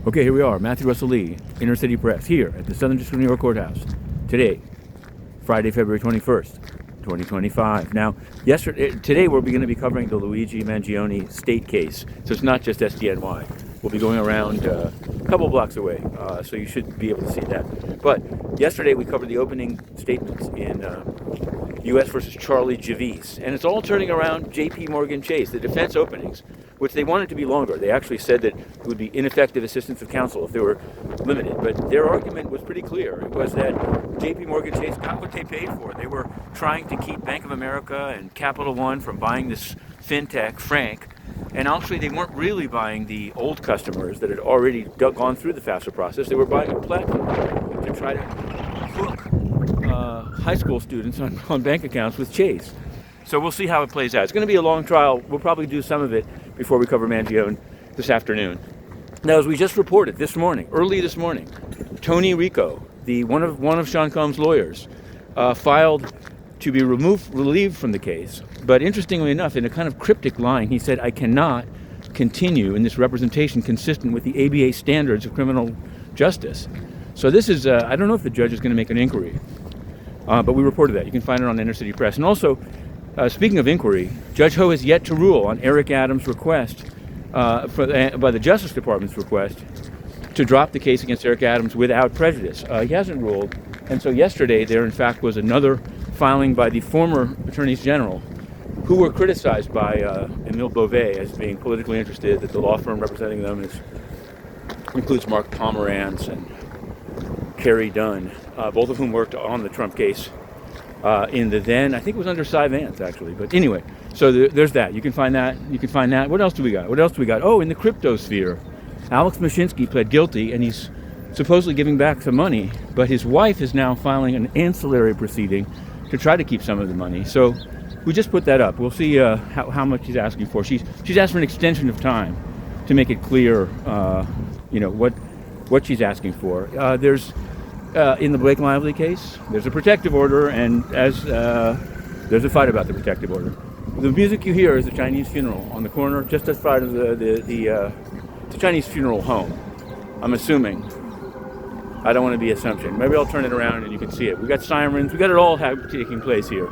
Okay, here we are, Matthew Russell Lee, Inner City Press, here at the Southern District of New York Courthouse. Today, Friday, February 21st, 2025. Now, today we're going to be covering the Luigi Mangione state case. So it's not just SDNY. We'll be going around a couple blocks away, so you should be able to see that. But yesterday we covered the opening statements in U.S. versus Charlie Javice, and it's all turning around JPM Chase, the defense openings, which they wanted to be longer. They actually said that it would be ineffective assistance of counsel if they were limited. But their argument was pretty clear. It was that JPM Chase got what they paid for. They were trying to keep Bank of America and Capital One from buying this fintech, Frank. And actually, they weren't really buying the old customers that had already gone through the FAFSA process. They were buying a platform to try to hook high school students on bank accounts with Chase. So we'll see how it plays out. It's going to be a long trial. We'll probably do some of it before we cover Mangione this afternoon. Now, as we just reported this morning, early this morning, Tony Ricco, one of Sean Combs' lawyers, filed to be relieved from the case. But interestingly enough, in a kind of cryptic line, he said, "I cannot continue in this representation consistent with the ABA standards of criminal justice." So this is, I don't know if the judge is going to make an inquiry, but we reported that. You can find it on Inner City Press. And also, speaking of inquiry, Judge Ho has yet to rule on Eric Adams' request, by the Justice Department's request, to drop the case against Eric Adams without prejudice. He hasn't ruled, and so yesterday there in fact was another filing by the former attorneys general who were criticized by Emile Beauvais as being politically interested, that the law firm representing them includes Mark Pomerantz and Kerry Dunn, both of whom worked on the Trump case in the then, I think it was under Cy Vance actually, but anyway, so there's that. You can find that. What else do we got? Oh, in the crypto sphere, Alex Mashinsky pled guilty, and he's supposedly giving back some money, but his wife is now filing an ancillary proceeding to try to keep some of the money. So we just put that up. We'll see how much she's asking for. She's asked for an extension of time to make it clear, what she's asking for. There's in the Blake Lively case, there's a protective order, and as there's a fight about the protective order. The music you hear is a Chinese funeral on the corner, just outside of the Chinese funeral home. I'm assuming. I don't want to be assumption. Maybe I'll turn it around and you can see it. We got sirens. We got it all taking place here.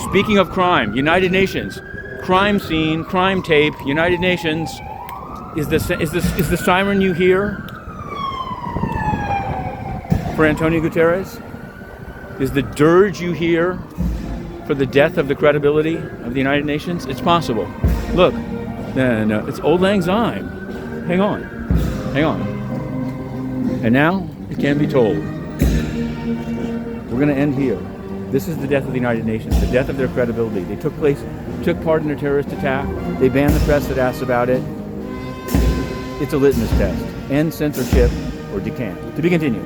Speaking of crime, United Nations, crime scene, crime tape. United Nations, is the siren you hear for Antonio Guterres? Is the dirge you hear for the death of the credibility of the United Nations? It's possible. Look, no, it's Old Lang Syne. Hang on. And now it can be told. We're going to end here. This is the death of the United Nations, the death of their credibility. They took part in a terrorist attack. They banned the press that asks about it. It's a litmus test. End censorship or decant. To be continued.